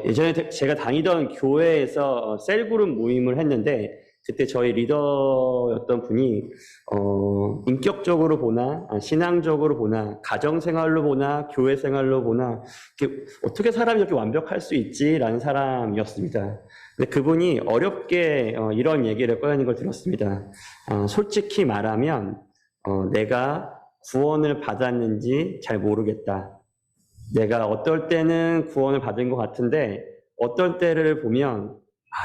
예전에 제가 다니던 교회에서 셀그룹 모임을 했는데, 그때 저희 리더였던 분이, 인격적으로 보나, 신앙적으로 보나, 가정생활로 보나, 교회 생활로 보나, 어떻게 사람이 이렇게 완벽할 수 있지라는 사람이었습니다. 근데 그분이 어렵게 이런 얘기를 꺼내는 걸 들었습니다. 솔직히 말하면, 내가 구원을 받았는지 잘 모르겠다. 내가 어떨 때는 구원을 받은 것 같은데 어떤 때를 보면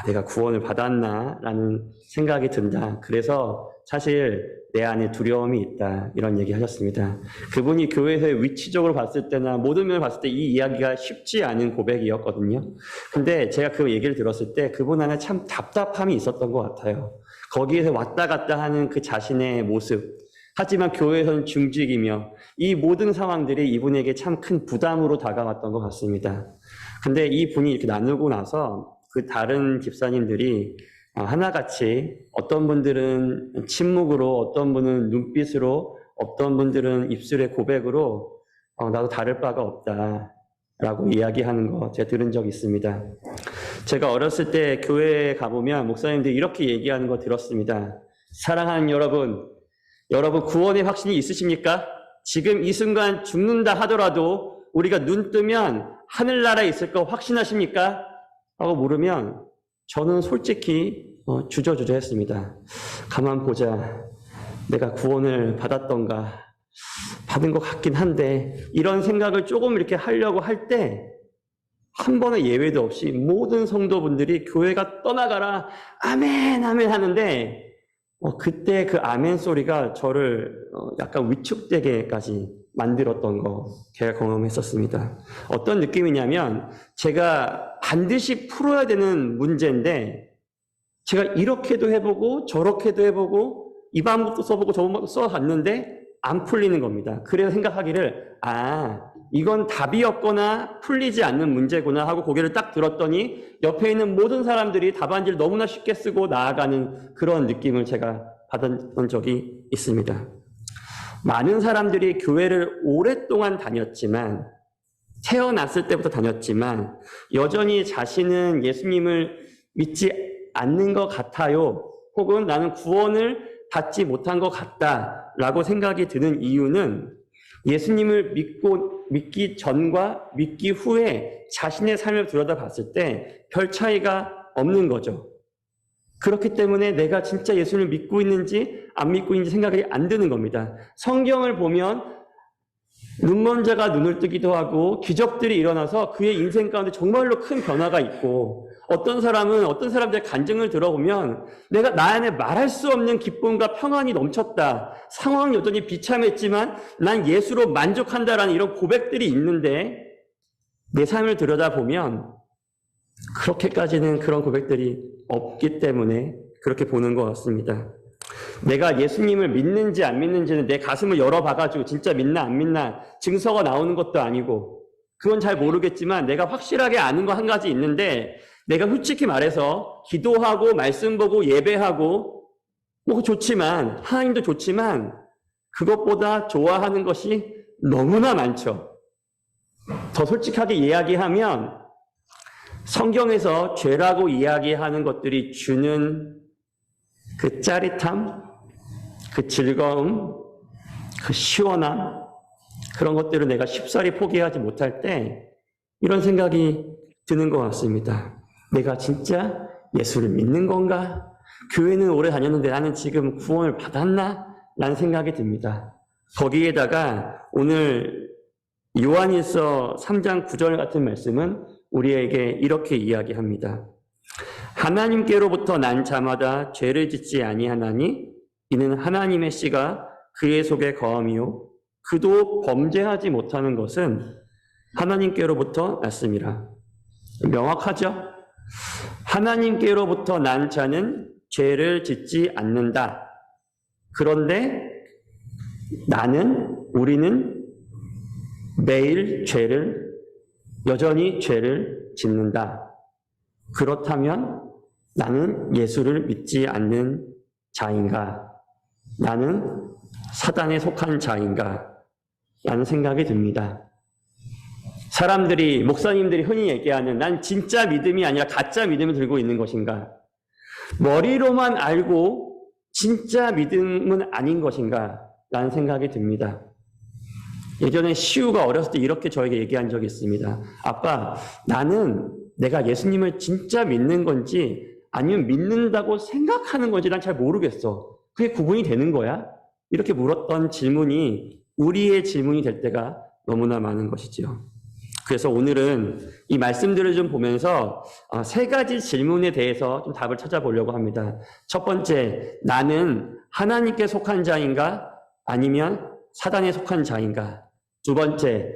내가 구원을 받았나 라는 생각이 든다. 그래서 사실 내 안에 두려움이 있다. 이런 얘기 하셨습니다. 그분이 교회에서의 위치적으로 봤을 때나 모든 면을 봤을 때 이 이야기가 쉽지 않은 고백이었거든요. 근데 제가 그 얘기를 들었을 때 그분 안에 참 답답함이 있었던 것 같아요. 거기에서 왔다 갔다 하는 그 자신의 모습. 하지만 교회에서는 중직이며 이 모든 상황들이 이분에게 참 큰 부담으로 다가왔던 것 같습니다. 근데 이 분이 이렇게 나누고 나서 그 다른 집사님들이 하나같이 어떤 분들은 침묵으로, 어떤 분은 눈빛으로, 어떤 분들은 입술의 고백으로 나도 다를 바가 없다 라고 이야기하는 거 제가 들은 적이 있습니다. 제가 어렸을 때 교회에 가보면 목사님들이 이렇게 얘기하는 거 들었습니다. 사랑하는 여러분 구원의 확신이 있으십니까? 지금 이 순간 죽는다 하더라도 우리가 눈 뜨면 하늘나라에 있을 거 확신하십니까? 하고 물으면 저는 솔직히 주저주저했습니다. 가만 보자. 내가 구원을 받았던가 받은 것 같긴 한데 이런 생각을 조금 이렇게 하려고 할 때 한 번의 예외도 없이 모든 성도분들이 교회가 떠나가라 아멘 아멘 하는데 그때 그 아멘 소리가 저를 약간 위축되게까지 만들었던 거 제가 경험했었습니다. 어떤 느낌이냐면 제가 반드시 풀어야 되는 문제인데 제가 이렇게도 해보고 저렇게도 해보고 이 방법도 써보고 저 방법도 써봤는데 안 풀리는 겁니다. 그래서 생각하기를 이건 답이 없거나 풀리지 않는 문제구나 하고 고개를 딱 들었더니 옆에 있는 모든 사람들이 답안지를 너무나 쉽게 쓰고 나아가는 그런 느낌을 제가 받았던 적이 있습니다. 많은 사람들이 교회를 오랫동안 다녔지만 태어났을 때부터 다녔지만 여전히 자신은 예수님을 믿지 않는 것 같아요. 혹은 나는 구원을 받지 못한 것 같다라고 생각이 드는 이유는 예수님을 믿기 전과 믿기 후에 자신의 삶을 들여다봤을 때 별 차이가 없는 거죠. 그렇기 때문에 내가 진짜 예수님을 믿고 있는지 안 믿고 있는지 생각이 안 드는 겁니다. 성경을 보면 눈먼 자가 눈을 뜨기도 하고 기적들이 일어나서 그의 인생 가운데 정말로 큰 변화가 있고 어떤 사람들의 간증을 들어보면 내가 나 안에 말할 수 없는 기쁨과 평안이 넘쳤다. 상황이 여전히 비참했지만 난 예수로 만족한다라는 이런 고백들이 있는데 내 삶을 들여다보면 그렇게까지는 그런 고백들이 없기 때문에 그렇게 보는 것 같습니다. 내가 예수님을 믿는지 안 믿는지는 내 가슴을 열어봐가지고 진짜 믿나 안 믿나 증서가 나오는 것도 아니고 그건 잘 모르겠지만 내가 확실하게 아는 거 한 가지 있는데 내가 솔직히 말해서 기도하고 말씀 보고 예배하고 좋지만 하나님도 좋지만 그것보다 좋아하는 것이 너무나 많죠. 더 솔직하게 이야기하면 성경에서 죄라고 이야기하는 것들이 주는 그 짜릿함, 그 즐거움, 그 시원함 그런 것들을 내가 쉽사리 포기하지 못할 때 이런 생각이 드는 것 같습니다. 내가 진짜 예수를 믿는 건가? 교회는 오래 다녔는데 나는 지금 구원을 받았나? 라는 생각이 듭니다. 거기에다가 오늘 요한일서 3장 9절 같은 말씀은 우리에게 이렇게 이야기합니다. 하나님께로부터 난 자마다 죄를 짓지 아니하나니 이는 하나님의 씨가 그의 속에 거함이요 그도 범죄하지 못하는 것은 하나님께로부터 났음이라. 명확하죠? 하나님께로부터 난 자는 죄를 짓지 않는다. 그런데 우리는 매일 여전히 죄를 짓는다. 그렇다면 나는 예수를 믿지 않는 자인가? 나는 사단에 속한 자인가? 라는 생각이 듭니다. 사람들이, 목사님들이 흔히 얘기하는 난 진짜 믿음이 아니라 가짜 믿음을 들고 있는 것인가? 머리로만 알고 진짜 믿음은 아닌 것인가? 라는 생각이 듭니다. 예전에 시우가 어렸을 때 이렇게 저에게 얘기한 적이 있습니다. 아빠, 나는 내가 예수님을 진짜 믿는 건지 아니면 믿는다고 생각하는 건지 난 잘 모르겠어. 그게 구분이 되는 거야? 이렇게 물었던 질문이 우리의 질문이 될 때가 너무나 많은 것이지요. 그래서 오늘은 이 말씀들을 좀 보면서 세 가지 질문에 대해서 좀 답을 찾아보려고 합니다. 첫 번째, 나는 하나님께 속한 자인가? 아니면 사단에 속한 자인가? 두 번째,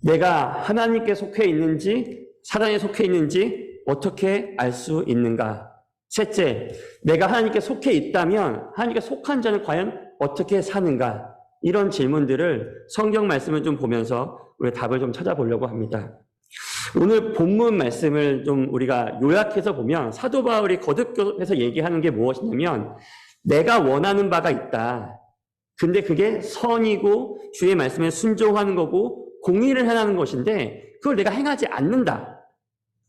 내가 하나님께 속해 있는지 사단에 속해 있는지 어떻게 알 수 있는가? 셋째, 내가 하나님께 속해 있다면 하나님께 속한 자는 과연 어떻게 사는가? 이런 질문들을 성경 말씀을 좀 보면서 우리 답을 좀 찾아보려고 합니다. 오늘 본문 말씀을 좀 우리가 요약해서 보면 사도 바울이 거듭해서 얘기하는 게 무엇이냐면 내가 원하는 바가 있다. 근데 그게 선이고 주의 말씀에 순종하는 거고 공의를 행하는 것인데 그걸 내가 행하지 않는다.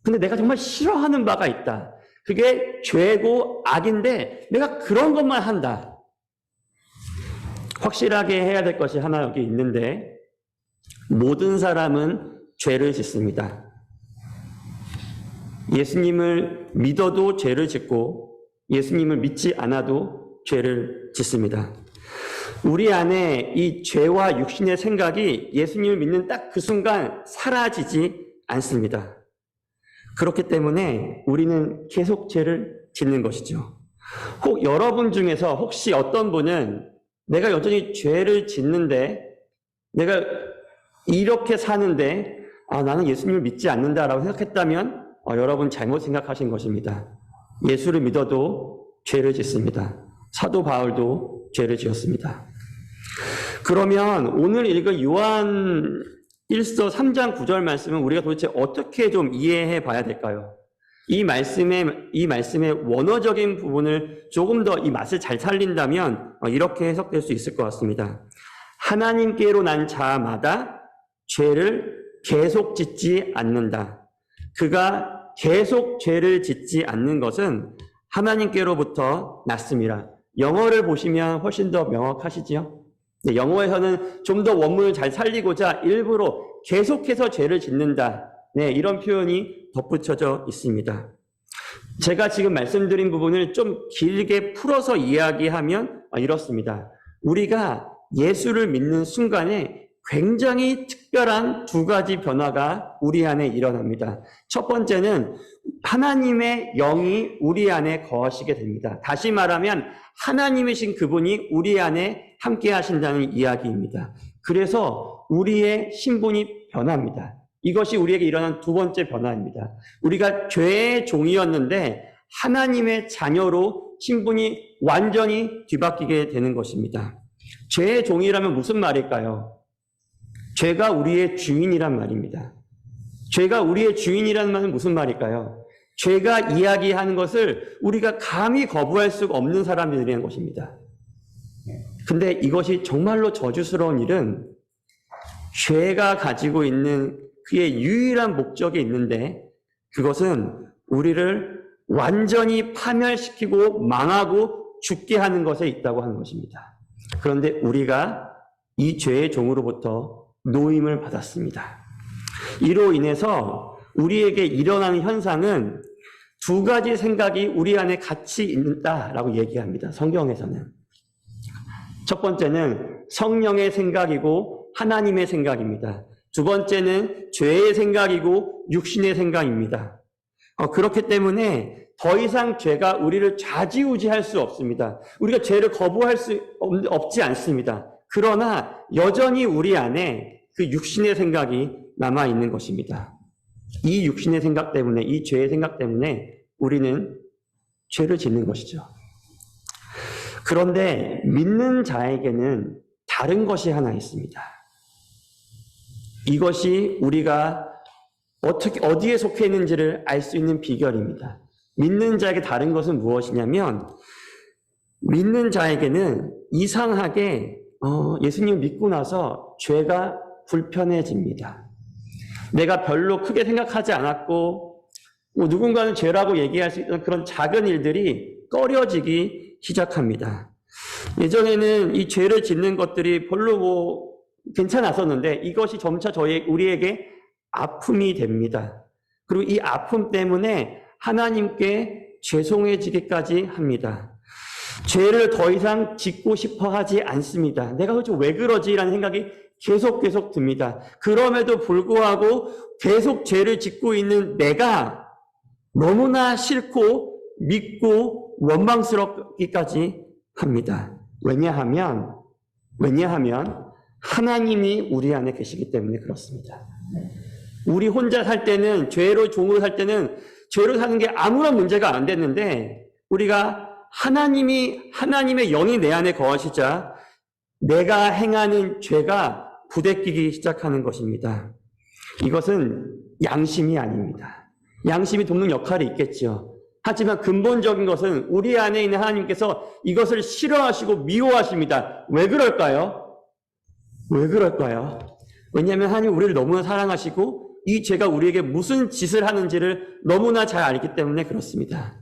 근데 내가 정말 싫어하는 바가 있다. 그게 죄고 악인데 내가 그런 것만 한다. 확실하게 해야 될 것이 하나 여기 있는데 모든 사람은 죄를 짓습니다. 예수님을 믿어도 죄를 짓고 예수님을 믿지 않아도 죄를 짓습니다. 우리 안에 이 죄와 육신의 생각이 예수님을 믿는 딱 그 순간 사라지지 않습니다. 그렇기 때문에 우리는 계속 죄를 짓는 것이죠. 혹 여러분 중에서 혹시 어떤 분은 내가 여전히 죄를 짓는데 내가 이렇게 사는데 나는 예수님을 믿지 않는다라고 생각했다면 여러분 잘못 생각하신 것입니다. 예수를 믿어도 죄를 짓습니다. 사도 바울도 죄를 지었습니다. 그러면 오늘 읽은 요한 1서 3장 9절 말씀은 우리가 도대체 어떻게 좀 이해해 봐야 될까요? 이 말씀의 원어적인 부분을 조금 더 이 맛을 잘 살린다면 이렇게 해석될 수 있을 것 같습니다. 하나님께로 난 자마다 죄를 계속 짓지 않는다. 그가 계속 죄를 짓지 않는 것은 하나님께로부터 났습니다. 영어를 보시면 훨씬 더 명확하시지요? 네, 영어에서는 좀 더 원문을 잘 살리고자 일부러 계속해서 죄를 짓는다. 네, 이런 표현이 덧붙여져 있습니다. 제가 지금 말씀드린 부분을 좀 길게 풀어서 이야기하면 이렇습니다. 우리가 예수를 믿는 순간에 굉장히 특별한 두 가지 변화가 우리 안에 일어납니다. 첫 번째는 하나님의 영이 우리 안에 거하시게 됩니다. 다시 말하면 하나님이신 그분이 우리 안에 함께 하신다는 이야기입니다. 그래서 우리의 신분이 변합니다. 이것이 우리에게 일어난 두 번째 변화입니다. 우리가 죄의 종이었는데 하나님의 자녀로 신분이 완전히 뒤바뀌게 되는 것입니다. 죄의 종이라면 무슨 말일까요? 죄가 우리의 주인이란 말입니다. 죄가 우리의 주인이라는 말은 무슨 말일까요? 죄가 이야기하는 것을 우리가 감히 거부할 수가 없는 사람들이라는 것입니다. 근데 이것이 정말로 저주스러운 일은 죄가 가지고 있는 그의 유일한 목적이 있는데 그것은 우리를 완전히 파멸시키고 망하고 죽게 하는 것에 있다고 하는 것입니다. 그런데 우리가 이 죄의 종으로부터 노임을 받았습니다. 이로 인해서 우리에게 일어나는 현상은 두 가지 생각이 우리 안에 같이 있다라고 얘기합니다. 성경에서는. 첫 번째는 성령의 생각이고 하나님의 생각입니다. 두 번째는 죄의 생각이고 육신의 생각입니다. 그렇기 때문에 더 이상 죄가 우리를 좌지우지할 수 없습니다. 우리가 죄를 거부할 수 없지 않습니다. 그러나 여전히 우리 안에 그 육신의 생각이 남아있는 것입니다. 이 육신의 생각 때문에, 이 죄의 생각 때문에 우리는 죄를 짓는 것이죠. 그런데 믿는 자에게는 다른 것이 하나 있습니다. 이것이 우리가 어디에 속해 있는지를 알 수 있는 비결입니다. 믿는 자에게 다른 것은 무엇이냐면 믿는 자에게는 이상하게 예수님을 믿고 나서 죄가 불편해집니다. 내가 별로 크게 생각하지 않았고 뭐 누군가는 죄라고 얘기할 수 있는 그런 작은 일들이 꺼려지기 시작합니다. 예전에는 이 죄를 짓는 것들이 별로 뭐 괜찮았었는데 이것이 점차 우리에게 아픔이 됩니다. 그리고 이 아픔 때문에 하나님께 죄송해지기까지 합니다. 죄를 더 이상 짓고 싶어 하지 않습니다. 내가 도대체 왜 그러지? 라는 생각이 계속 듭니다. 그럼에도 불구하고 계속 죄를 짓고 있는 내가 너무나 싫고 믿고 원망스럽기까지 합니다. 왜냐하면 하나님이 우리 안에 계시기 때문에 그렇습니다. 우리 혼자 살 때는 종으로 살 때는 죄로 사는 게 아무런 문제가 안 됐는데 우리가 하나님의 영이 내 안에 거하시자 내가 행하는 죄가 부대끼기 시작하는 것입니다. 이것은 양심이 아닙니다. 양심이 돕는 역할이 있겠죠. 하지만 근본적인 것은 우리 안에 있는 하나님께서 이것을 싫어하시고 미워하십니다. 왜 그럴까요? 왜냐하면 하나님 우리를 너무나 사랑하시고 이 죄가 우리에게 무슨 짓을 하는지를 너무나 잘 알기 때문에 그렇습니다.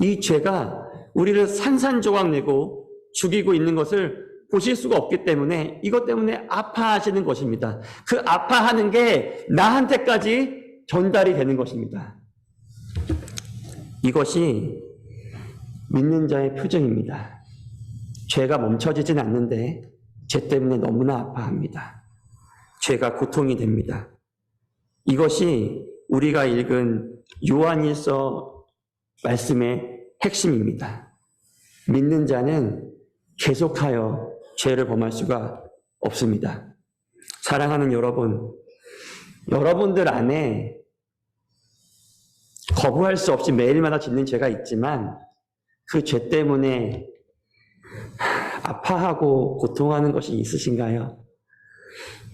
이 죄가 우리를 산산조각 내고 죽이고 있는 것을 보실 수가 없기 때문에 이것 때문에 아파하시는 것입니다. 그 아파하는 게 나한테까지 전달이 되는 것입니다. 이것이 믿는 자의 표정입니다. 죄가 멈춰지진 않는데 죄 때문에 너무나 아파합니다. 죄가 고통이 됩니다. 이것이 우리가 읽은 요한일서 말씀의 핵심입니다. 믿는 자는 계속하여 죄를 범할 수가 없습니다. 사랑하는 여러분, 여러분들 안에 거부할 수 없이 매일마다 짓는 죄가 있지만 그 죄 때문에 아파하고 고통하는 것이 있으신가요?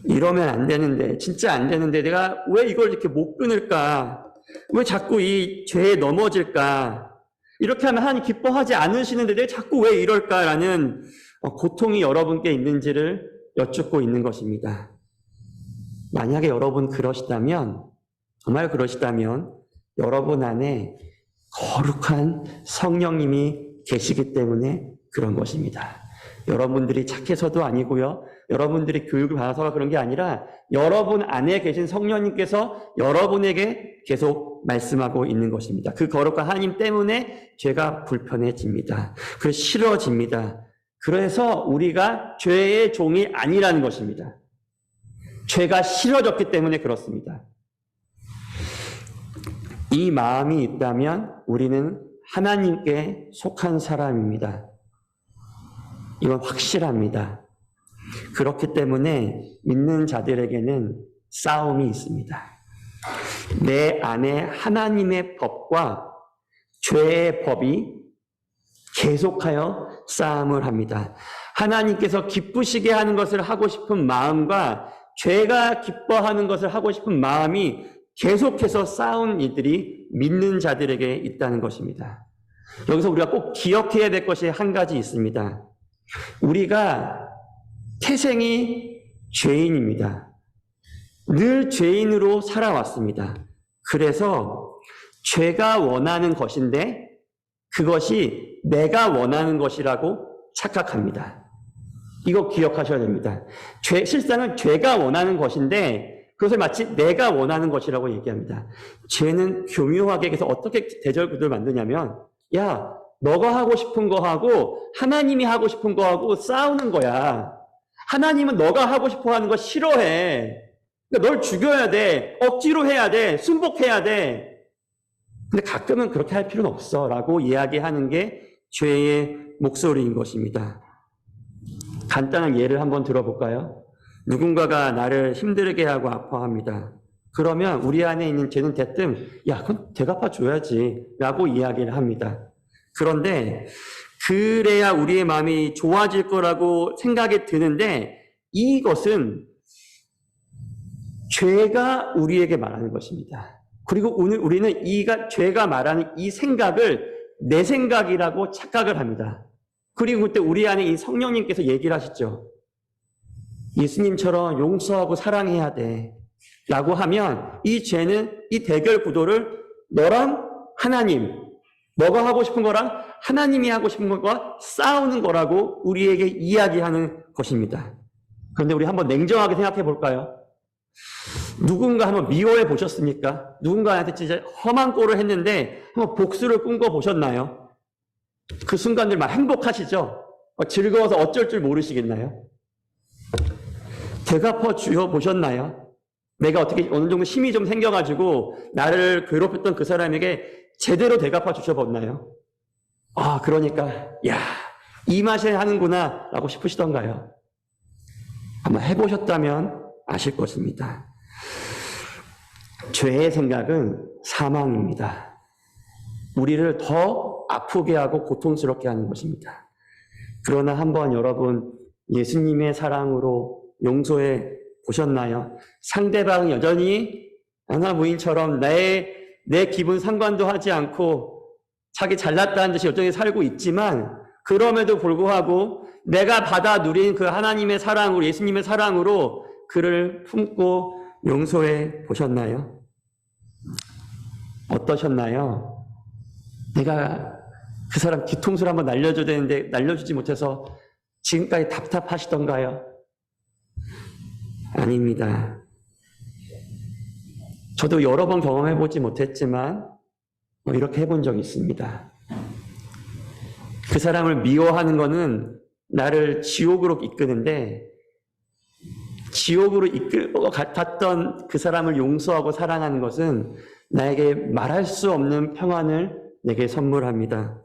이러면 안 되는데, 진짜 안 되는데 내가 왜 이걸 이렇게 못 끊을까? 왜 자꾸 이 죄에 넘어질까? 이렇게 하면 하나님 기뻐하지 않으시는데 내가 자꾸 왜 이럴까라는 고통이 여러분께 있는지를 여쭙고 있는 것입니다. 만약에 여러분 정말 그러시다면 여러분 안에 거룩한 성령님이 계시기 때문에 그런 것입니다. 여러분들이 착해서도 아니고요. 여러분들이 교육을 받아서 그런 게 아니라 여러분 안에 계신 성령님께서 여러분에게 계속 말씀하고 있는 것입니다. 그 거룩한 하나님 때문에 죄가 불편해집니다. 그래서 싫어집니다. 그래서 우리가 죄의 종이 아니라는 것입니다. 죄가 싫어졌기 때문에 그렇습니다. 이 마음이 있다면 우리는 하나님께 속한 사람입니다. 이건 확실합니다. 그렇기 때문에 믿는 자들에게는 싸움이 있습니다. 내 안에 하나님의 법과 죄의 법이 계속하여 싸움을 합니다. 하나님께서 기쁘시게 하는 것을 하고 싶은 마음과 죄가 기뻐하는 것을 하고 싶은 마음이 계속해서 싸운 이들이 믿는 자들에게 있다는 것입니다. 여기서 우리가 꼭 기억해야 될 것이 한 가지 있습니다. 우리가 태생이 죄인입니다. 늘 죄인으로 살아왔습니다. 그래서 죄가 원하는 것인데 그것이 내가 원하는 것이라고 착각합니다. 이거 기억하셔야 됩니다. 실상은 죄가 원하는 것인데 그것을 마치 내가 원하는 것이라고 얘기합니다. 죄는 교묘하게 그래서 어떻게 대절구도를 만드냐면 야, 너가 하고 싶은 거하고 하나님이 하고 싶은 거하고 싸우는 거야. 하나님은 너가 하고 싶어 하는 거 싫어해. 그러니까 널 죽여야 돼. 억지로 해야 돼. 순복해야 돼. 근데 가끔은 그렇게 할 필요는 없어 라고 이야기하는 게 죄의 목소리인 것입니다. 간단한 예를 한번 들어볼까요? 누군가가 나를 힘들게 하고 아파합니다. 그러면 우리 안에 있는 죄는 대뜸 야, 그건 대갚아줘야지 라고 이야기를 합니다. 그런데 그래야 우리의 마음이 좋아질 거라고 생각이 드는데 이것은 죄가 우리에게 말하는 것입니다. 그리고 오늘 우리는 죄가 말하는 이 생각을 내 생각이라고 착각을 합니다. 그리고 그때 우리 안에 이 성령님께서 얘기를 하시죠. 예수님처럼 용서하고 사랑해야 돼. 라고 하면 이 죄는 이 대결 구도를 너랑 하나님, 너가 하고 싶은 거랑 하나님이 하고 싶은 것과 싸우는 거라고 우리에게 이야기하는 것입니다. 그런데 우리 한번 냉정하게 생각해 볼까요? 누군가 한번 미워해 보셨습니까? 누군가한테 진짜 험한 꼴을 했는데 한번 복수를 꿈꿔 보셨나요? 그 순간들 막 행복하시죠? 즐거워서 어쩔 줄 모르시겠나요? 되갚아 주어 보셨나요? 내가 어떻게 어느 정도 힘이 좀 생겨가지고 나를 괴롭혔던 그 사람에게 제대로 되갚아 주셔봤나요? 아, 그러니까 야, 이 맛에 하는구나 라고 싶으시던가요? 한번 해보셨다면 아실 것입니다. 죄의 생각은 사망입니다. 우리를 더 아프게 하고 고통스럽게 하는 것입니다. 그러나 한번 여러분 예수님의 사랑으로 용서해 보셨나요? 상대방이 여전히 아나무인처럼 내 기분 상관도 하지 않고 자기 잘났다는 듯이 여전히 살고 있지만 그럼에도 불구하고 내가 받아 누린 그 하나님의 사랑으로, 예수님의 사랑으로 그를 품고 용서해 보셨나요? 어떠셨나요? 내가 그 사람 뒤통수를 한번 날려줘야 되는데 날려주지 못해서 지금까지 답답하시던가요? 아닙니다. 저도 여러 번 경험해보지 못했지만 이렇게 해본 적이 있습니다. 그 사람을 미워하는 거는 나를 지옥으로 이끄는데 지옥으로 이끌고 갔던 그 사람을 용서하고 사랑하는 것은 나에게 말할 수 없는 평안을 내게 선물합니다.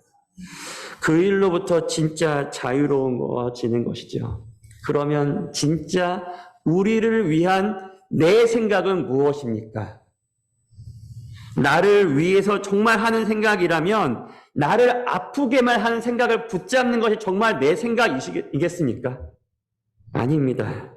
그 일로부터 진짜 자유로워지는 것이죠. 그러면 진짜 우리를 위한 내 생각은 무엇입니까? 나를 위해서 정말 하는 생각이라면 나를 아프게만 하는 생각을 붙잡는 것이 정말 내 생각이겠습니까? 아닙니다.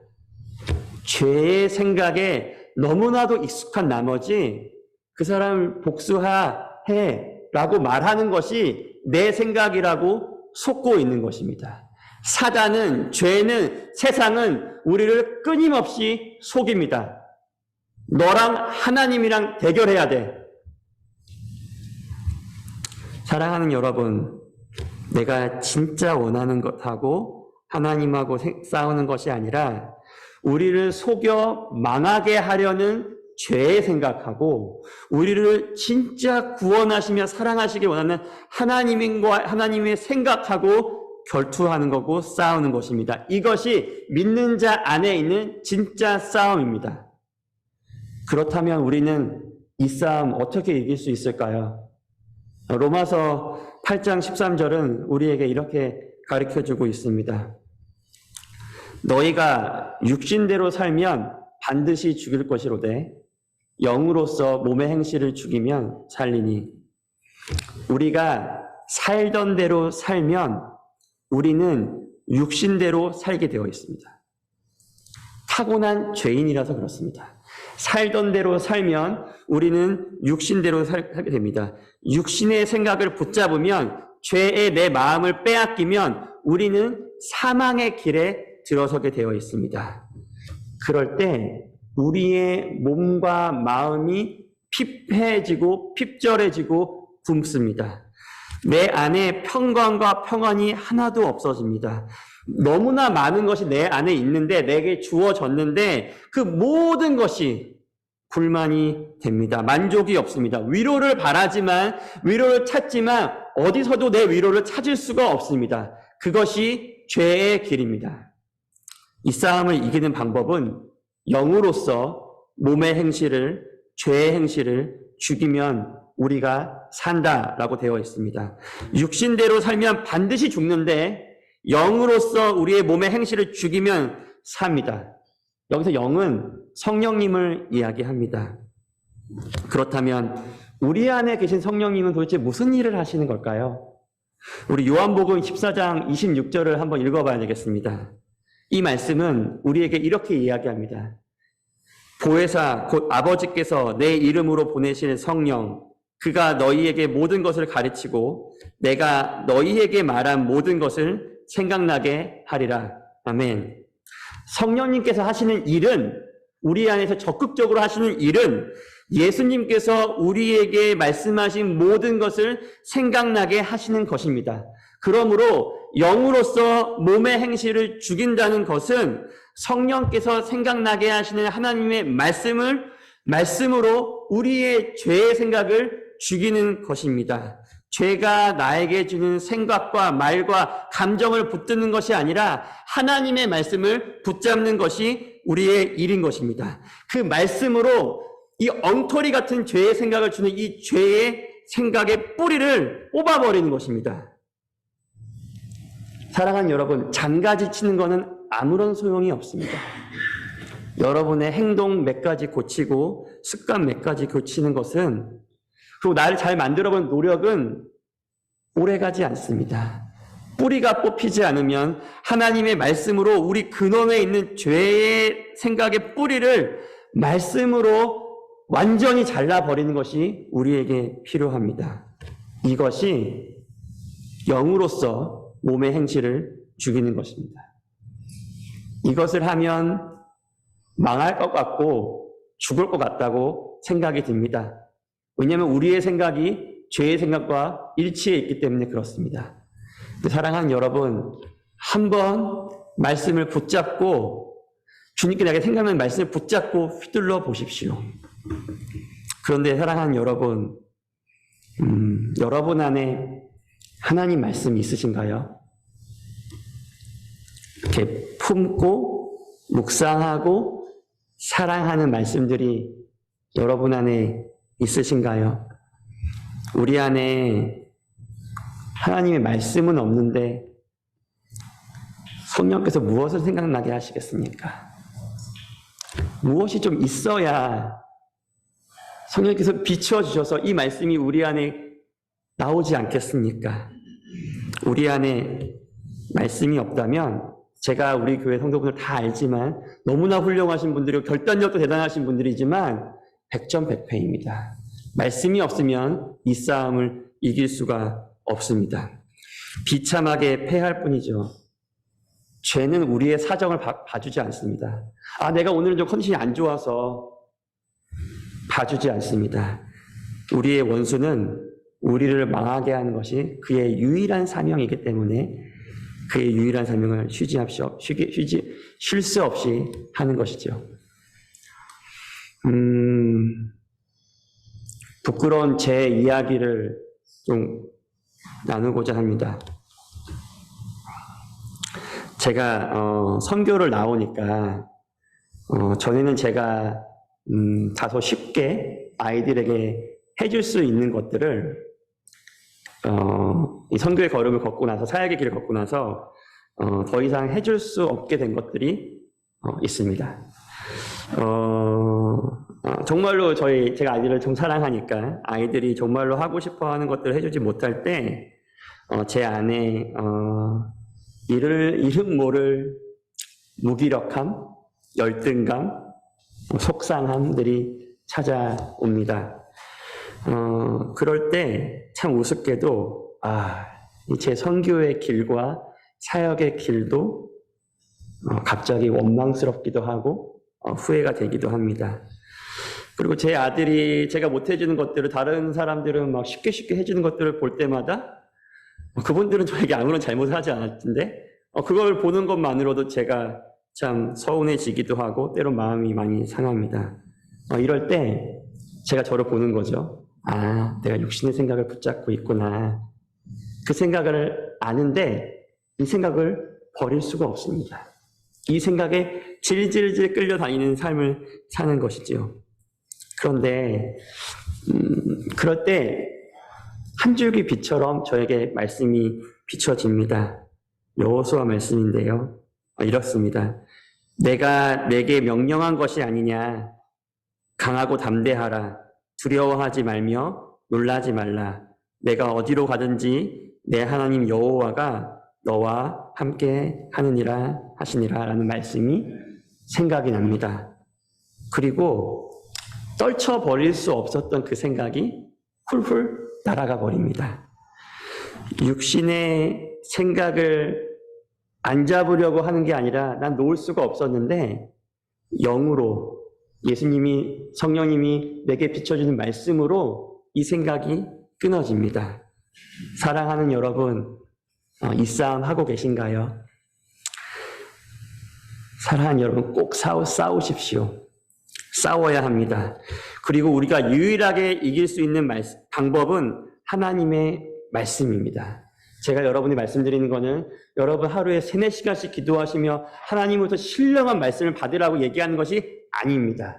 죄의 생각에 너무나도 익숙한 나머지 그 사람을 복수해 라고 말하는 것이 내 생각이라고 속고 있는 것입니다. 사단은, 죄는, 세상은 우리를 끊임없이 속입니다. 너랑 하나님이랑 대결해야 돼. 사랑하는 여러분, 내가 진짜 원하는 것하고 하나님하고 싸우는 것이 아니라 우리를 속여 망하게 하려는 죄의 생각하고 우리를 진짜 구원하시며 사랑하시길 원하는 하나님의 생각하고 결투하는 거고 싸우는 것입니다. 이것이 믿는 자 안에 있는 진짜 싸움입니다. 그렇다면 우리는 이 싸움 어떻게 이길 수 있을까요? 로마서 8장 13절은 우리에게 이렇게 가르쳐주고 있습니다. 너희가 육신대로 살면 반드시 죽일 것이로되 영으로서 몸의 행실을 죽이면 살리니 우리가 살던 대로 살면 우리는 육신대로 살게 되어 있습니다. 타고난 죄인이라서 그렇습니다. 살던 대로 살면 우리는 육신대로 살게 됩니다. 육신의 생각을 붙잡으면 죄에 내 마음을 빼앗기면 우리는 사망의 길에 들어서게 되어 있습니다. 그럴 때 우리의 몸과 마음이 핍해지고 핍절해지고 굶습니다. 내 안에 평강과 평안이 하나도 없어집니다. 너무나 많은 것이 내 안에 있는데 내게 주어졌는데 그 모든 것이 불만이 됩니다. 만족이 없습니다. 위로를 바라지만 위로를 찾지만 어디서도 내 위로를 찾을 수가 없습니다. 그것이 죄의 길입니다. 이 싸움을 이기는 방법은 영으로서 몸의 행실을, 죄의 행실을 죽이면 우리가 산다라고 되어 있습니다. 육신대로 살면 반드시 죽는데 영으로서 우리의 몸의 행실을 죽이면 삽니다. 여기서 영은 성령님을 이야기합니다. 그렇다면 우리 안에 계신 성령님은 도대체 무슨 일을 하시는 걸까요? 우리 요한복음 14장 26절을 한번 읽어봐야 되겠습니다. 이 말씀은 우리에게 이렇게 이야기합니다. 보혜사 곧 아버지께서 내 이름으로 보내시는 성령, 그가 너희에게 모든 것을 가르치고 내가 너희에게 말한 모든 것을 생각나게 하리라. 아멘. 성령님께서 하시는 일은 우리 안에서 적극적으로 하시는 일은 예수님께서 우리에게 말씀하신 모든 것을 생각나게 하시는 것입니다. 그러므로 영으로서 몸의 행실을 죽인다는 것은 성령께서 생각나게 하시는 하나님의 말씀으로 우리의 죄의 생각을 죽이는 것입니다. 죄가 나에게 주는 생각과 말과 감정을 붙드는 것이 아니라 하나님의 말씀을 붙잡는 것이 우리의 일인 것입니다. 그 말씀으로 이 엉터리 같은 죄의 생각을 주는 이 죄의 생각의 뿌리를 뽑아버리는 것입니다. 사랑하는 여러분, 장가지 치는 것은 아무런 소용이 없습니다. 여러분의 행동 몇 가지 고치고 습관 몇 가지 고치는 것은, 그리고 나를 잘 만들어본 노력은 오래가지 않습니다. 뿌리가 뽑히지 않으면 하나님의 말씀으로 우리 근원에 있는 죄의 생각의 뿌리를 말씀으로 완전히 잘라버리는 것이 우리에게 필요합니다. 이것이 영으로서 몸의 행실을 죽이는 것입니다. 이것을 하면 망할 것 같고 죽을 것 같다고 생각이 듭니다. 왜냐하면 우리의 생각이 죄의 생각과 일치해 있기 때문에 그렇습니다. 사랑하는 여러분, 한번 말씀을 붙잡고, 주님께 나에게 생각나는 말씀을 붙잡고 휘둘러 보십시오. 그런데 사랑하는 여러분, 여러분 안에 하나님 말씀이 있으신가요? 이렇게 품고 묵상하고 사랑하는 말씀들이 여러분 안에 있으신가요? 우리 안에 하나님의 말씀은 없는데 성령께서 무엇을 생각나게 하시겠습니까? 무엇이 좀 있어야 성령께서 비춰주셔서 이 말씀이 우리 안에 나오지 않겠습니까? 우리 안에 말씀이 없다면, 제가 우리 교회 성도분들 다 알지만 너무나 훌륭하신 분들이고 결단력도 대단하신 분들이지만 백전백패입니다. 말씀이 없으면 이 싸움을 이길 수가 없습니다. 비참하게 패할 뿐이죠. 죄는 우리의 사정을 봐주지 않습니다. 내가 오늘은 좀 컨디션이 안 좋아서 봐주지 않습니다. 우리의 원수는 우리를 망하게 하는 것이 그의 유일한 사명이기 때문에 그의 유일한 사명을 쉴 수 없이 하는 것이죠. 부끄러운 제 이야기를 좀 나누고자 합니다. 제가 선교를 나오니까 전에는 제가 다소 쉽게 아이들에게 해줄 수 있는 것들을 이 선교의 걸음을 걷고 나서, 사역의 길을 걷고 나서 더 이상 해줄 수 없게 된 것들이 있습니다. 정말로 제가 아이들을 좀 사랑하니까 아이들이 정말로 하고 싶어하는 것들을 해주지 못할 때 제 안에 이름 모를 무기력함, 열등감, 속상함들이 찾아옵니다. 그럴 때 참 우습게도 제 선교의 길과 사역의 길도 갑자기 원망스럽기도 하고 후회가 되기도 합니다. 그리고 제 아들이 제가 못해주는 것들을 다른 사람들은 막 쉽게 해주는 것들을 볼 때마다 그분들은 저에게 아무런 잘못을 하지 않았는데 그걸 보는 것만으로도 제가 참 서운해지기도 하고 때로 마음이 많이 상합니다. 이럴 때 제가 저를 보는 거죠. 내가 육신의 생각을 붙잡고 있구나. 그 생각을 아는데 이 생각을 버릴 수가 없습니다. 이 생각에 질질질 끌려다니는 삶을 사는 것이지요. 그런데 그럴 때 한 줄기 빛처럼 저에게 말씀이 비춰집니다. 여호수아 말씀인데요. 이렇습니다. 내가 내게 명령한 것이 아니냐. 강하고 담대하라. 두려워하지 말며 놀라지 말라. 내가 어디로 가든지 내 하나님 여호와가 너와 함께 하느니라 하시니라 라는 말씀이 생각이 납니다. 그리고 떨쳐버릴 수 없었던 그 생각이 훌훌 날아가 버립니다. 육신의 생각을 안 잡으려고 하는 게 아니라 난 놓을 수가 없었는데 영으로 예수님이, 성령님이 내게 비춰주는 말씀으로 이 생각이 끊어집니다. 사랑하는 여러분, 이 싸움 하고 계신가요? 사랑하는 여러분, 꼭 싸우십시오. 싸워야 합니다. 그리고 우리가 유일하게 이길 수 있는 방법은 하나님의 말씀입니다. 제가 여러분이 말씀드리는 거는 여러분 하루에 3-4시간씩 기도하시며 하나님으로부터 신령한 말씀을 받으라고 얘기하는 것이 아닙니다.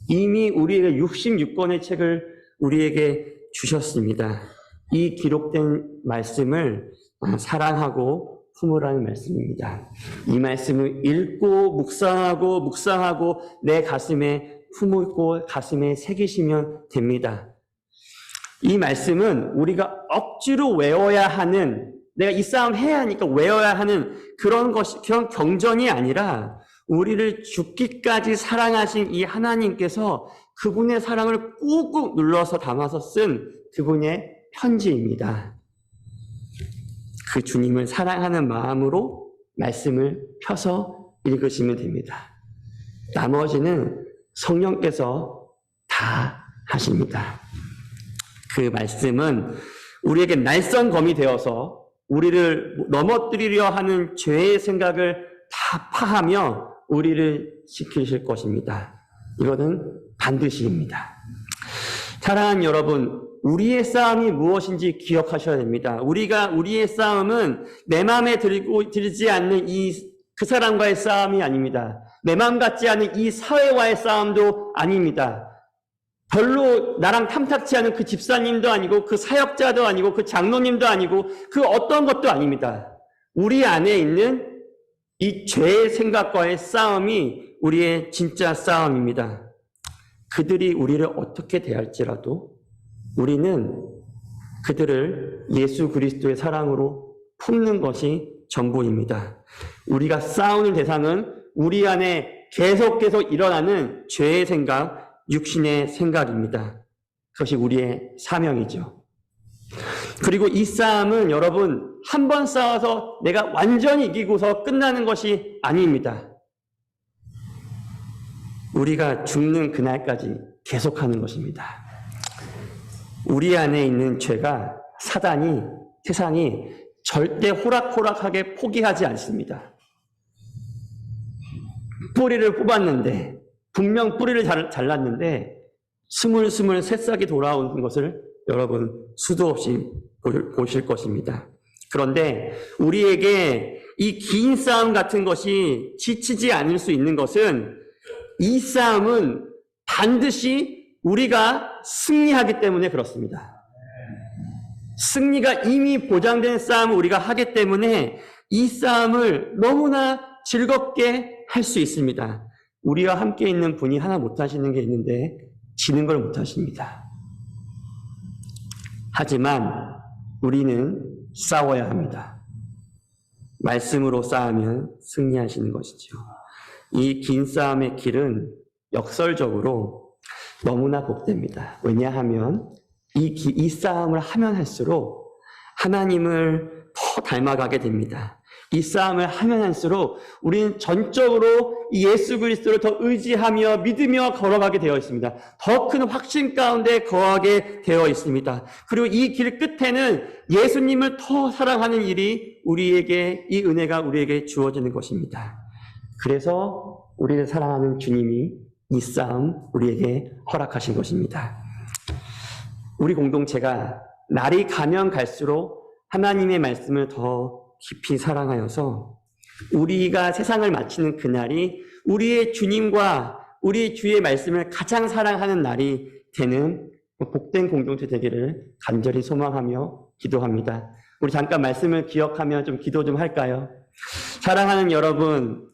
이미 우리에게 66권의 책을 우리에게 주셨습니다. 이 기록된 말씀을 사랑하고 품으라는 말씀입니다. 이 말씀을 읽고 묵상하고 내 가슴에 품고 가슴에 새기시면 됩니다. 이 말씀은 우리가 억지로 외워야 하는, 내가 이 싸움 해야 하니까 외워야 하는 그런 경전이 아니라 우리를 죽기까지 사랑하신 이 하나님께서 그분의 사랑을 꾹꾹 눌러서 담아서 쓴 그분의 편지입니다. 그 주님을 사랑하는 마음으로 말씀을 펴서 읽으시면 됩니다. 나머지는 성령께서 다 하십니다. 그 말씀은 우리에게 날선 검이 되어서 우리를 넘어뜨리려 하는 죄의 생각을 다 파하며 우리를 지키실 것입니다. 이거는 반드시입니다. 사랑하는 여러분, 우리의 싸움이 무엇인지 기억하셔야 됩니다. 우리의 싸움은 내 마음에 들지 않는 그 사람과의 싸움이 아닙니다. 내 마음 같지 않은 이 사회와의 싸움도 아닙니다. 별로 나랑 탐탁치 않은 그 집사님도 아니고 그 사역자도 아니고 그 장로님도 아니고 그 어떤 것도 아닙니다. 우리 안에 있는 이 죄의 생각과의 싸움이 우리의 진짜 싸움입니다. 그들이 우리를 어떻게 대할지라도 우리는 그들을 예수 그리스도의 사랑으로 품는 것이 전부입니다. 우리가 싸우는 대상은 우리 안에 계속 일어나는 죄의 생각, 육신의 생각입니다. 그것이 우리의 사명이죠. 그리고 이 싸움은 여러분 한 번 싸워서 내가 완전히 이기고서 끝나는 것이 아닙니다. 우리가 죽는 그날까지 계속하는 것입니다. 우리 안에 있는 죄가 세상이 절대 호락호락하게 포기하지 않습니다. 뿌리를 뽑았는데, 분명 뿌리를 잘랐는데 스물스물 새싹이 돌아오는 것을 여러분 수도 없이 보실 것입니다. 그런데 우리에게 이 긴 싸움 같은 것이 지치지 않을 수 있는 것은 이 싸움은 반드시 우리가 승리하기 때문에 그렇습니다. 승리가 이미 보장된 싸움을 우리가 하기 때문에 이 싸움을 너무나 즐겁게 할 수 있습니다. 우리와 함께 있는 분이 하나 못하시는 게 있는데 지는 걸 못하십니다. 하지만 우리는 싸워야 합니다. 말씀으로 싸우면 승리하시는 것이죠. 이 긴 싸움의 길은 역설적으로 너무나 복됩니다. 왜냐하면 이 싸움을 하면 할수록 하나님을 더 닮아가게 됩니다. 이 싸움을 하면 할수록 우리는 전적으로 예수 그리스도를 더 의지하며 믿으며 걸어가게 되어 있습니다. 더 큰 확신 가운데 거하게 되어 있습니다. 그리고 이 길 끝에는 예수님을 더 사랑하는 일이 이 은혜가 우리에게 주어지는 것입니다. 그래서 우리를 사랑하는 주님이 이 싸움 우리에게 허락하신 것입니다. 우리 공동체가 날이 가면 갈수록 하나님의 말씀을 더 깊이 사랑하여서 우리가 세상을 마치는 그날이 우리의 주님과 우리 주의 말씀을 가장 사랑하는 날이 되는 복된 공동체 되기를 간절히 소망하며 기도합니다. 우리 잠깐 말씀을 기억하며 좀 기도 좀 할까요? 사랑하는 여러분,